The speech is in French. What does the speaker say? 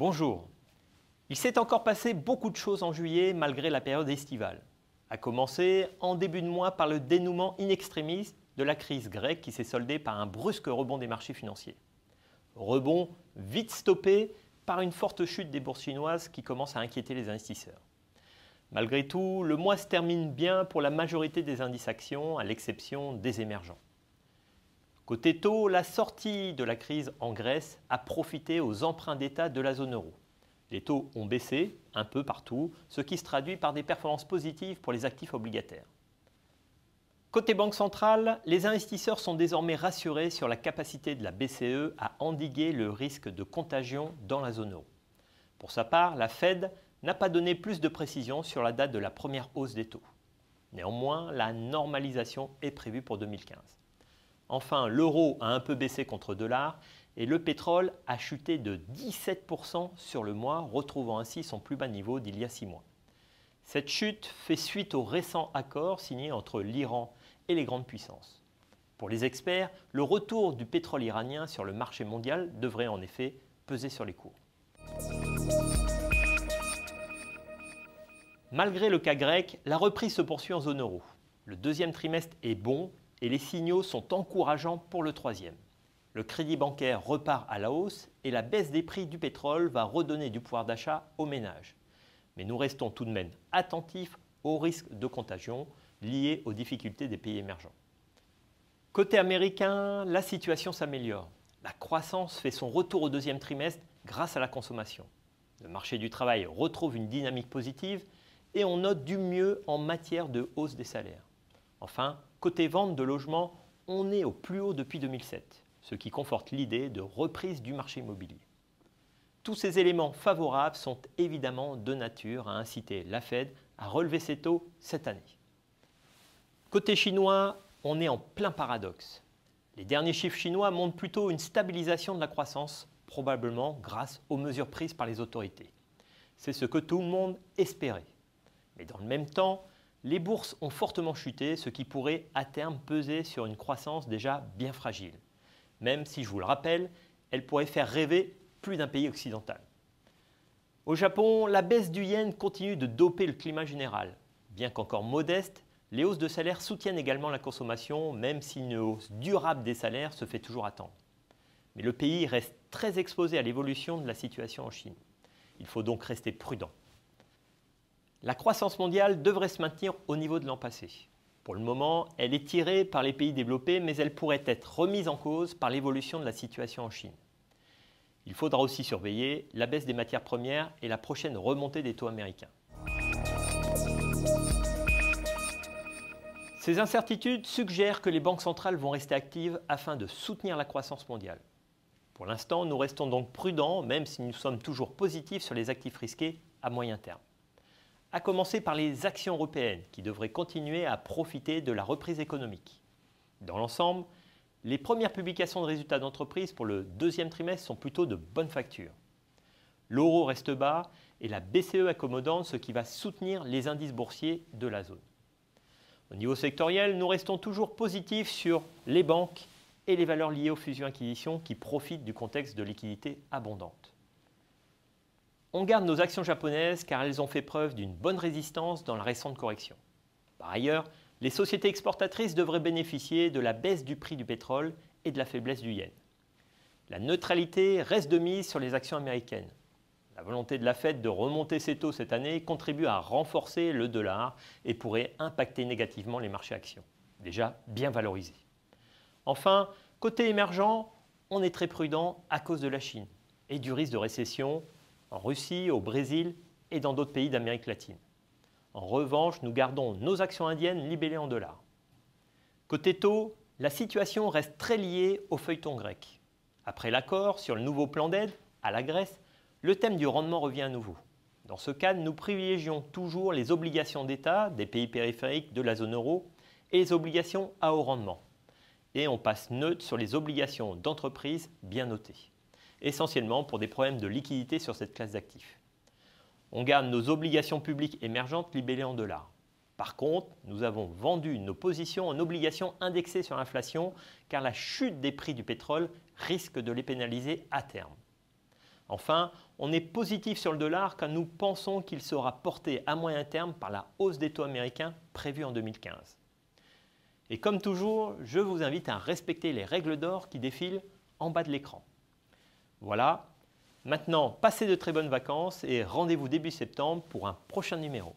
Bonjour. Il s'est encore passé beaucoup de choses en juillet malgré la période estivale. À commencer en début de mois par le dénouement in extremis de la crise grecque qui s'est soldée par un brusque rebond des marchés financiers. Rebond vite stoppé par une forte chute des bourses chinoises qui commence à inquiéter les investisseurs. Malgré tout, le mois se termine bien pour la majorité des indices actions, à l'exception des émergents. Côté taux, la sortie de la crise en Grèce a profité aux emprunts d'État de la zone euro. Les taux ont baissé un peu partout, ce qui se traduit par des performances positives pour les actifs obligataires. Côté banque centrale, les investisseurs sont désormais rassurés sur la capacité de la BCE à endiguer le risque de contagion dans la zone euro. Pour sa part, la Fed n'a pas donné plus de précisions sur la date de la première hausse des taux. Néanmoins, la normalisation est prévue pour 2015. Enfin, l'euro a un peu baissé contre le dollar et le pétrole a chuté de 17% sur le mois, retrouvant ainsi son plus bas niveau d'il y a 6 mois. Cette chute fait suite au récent accord signé entre l'Iran et les grandes puissances. Pour les experts, le retour du pétrole iranien sur le marché mondial devrait en effet peser sur les cours. Malgré le cas grec, la reprise se poursuit en zone euro. Le deuxième trimestre est bon et les signaux sont encourageants pour le troisième. Le crédit bancaire repart à la hausse et la baisse des prix du pétrole va redonner du pouvoir d'achat aux ménages. Mais nous restons tout de même attentifs aux risques de contagion liés aux difficultés des pays émergents. Côté américain, la situation s'améliore. La croissance fait son retour au deuxième trimestre grâce à la consommation. Le marché du travail retrouve une dynamique positive et on note du mieux en matière de hausse des salaires. Enfin, côté vente de logements, on est au plus haut depuis 2007, ce qui conforte l'idée de reprise du marché immobilier. Tous ces éléments favorables sont évidemment de nature à inciter la Fed à relever ses taux cette année. Côté chinois, on est en plein paradoxe. Les derniers chiffres chinois montrent plutôt une stabilisation de la croissance, probablement grâce aux mesures prises par les autorités. C'est ce que tout le monde espérait. Mais dans le même temps, les bourses ont fortement chuté, ce qui pourrait à terme peser sur une croissance déjà bien fragile. Même si, je vous le rappelle, elle pourrait faire rêver plus d'un pays occidental. Au Japon, la baisse du yen continue de doper le climat général. Bien qu'encore modeste, les hausses de salaire soutiennent également la consommation, même si une hausse durable des salaires se fait toujours attendre. Mais le pays reste très exposé à l'évolution de la situation en Chine. Il faut donc rester prudent. La croissance mondiale devrait se maintenir au niveau de l'an passé. Pour le moment, elle est tirée par les pays développés, mais elle pourrait être remise en cause par l'évolution de la situation en Chine. Il faudra aussi surveiller la baisse des matières premières et la prochaine remontée des taux américains. Ces incertitudes suggèrent que les banques centrales vont rester actives afin de soutenir la croissance mondiale. Pour l'instant, nous restons donc prudents, même si nous sommes toujours positifs sur les actifs risqués à moyen terme. À commencer par les actions européennes qui devraient continuer à profiter de la reprise économique. Dans l'ensemble, les premières publications de résultats d'entreprise pour le deuxième trimestre sont plutôt de bonne facture. L'euro reste bas et la BCE accommodante, ce qui va soutenir les indices boursiers de la zone. Au niveau sectoriel, nous restons toujours positifs sur les banques et les valeurs liées aux fusions-acquisitions qui profitent du contexte de liquidité abondante. On garde nos actions japonaises car elles ont fait preuve d'une bonne résistance dans la récente correction. Par ailleurs, les sociétés exportatrices devraient bénéficier de la baisse du prix du pétrole et de la faiblesse du yen. La neutralité reste de mise sur les actions américaines. La volonté de la Fed de remonter ses taux cette année contribue à renforcer le dollar et pourrait impacter négativement les marchés actions, déjà bien valorisés. Enfin, côté émergent, on est très prudent à cause de la Chine et du risque de récession en Russie, au Brésil et dans d'autres pays d'Amérique latine. En revanche, nous gardons nos actions indiennes libellées en dollars. Côté taux, la situation reste très liée au feuilleton grec. Après l'accord sur le nouveau plan d'aide à la Grèce, le thème du rendement revient à nouveau. Dans ce cadre, nous privilégions toujours les obligations d'État des pays périphériques de la zone euro et les obligations à haut rendement. Et on passe neutre sur les obligations d'entreprise bien notées, essentiellement pour des problèmes de liquidité sur cette classe d'actifs. On garde nos obligations publiques émergentes libellées en dollars. Par contre, nous avons vendu nos positions en obligations indexées sur l'inflation car la chute des prix du pétrole risque de les pénaliser à terme. Enfin, on est positif sur le dollar car nous pensons qu'il sera porté à moyen terme par la hausse des taux américains prévue en 2015. Et comme toujours, je vous invite à respecter les règles d'or qui défilent en bas de l'écran. Voilà, maintenant passez de très bonnes vacances et rendez-vous début septembre pour un prochain numéro.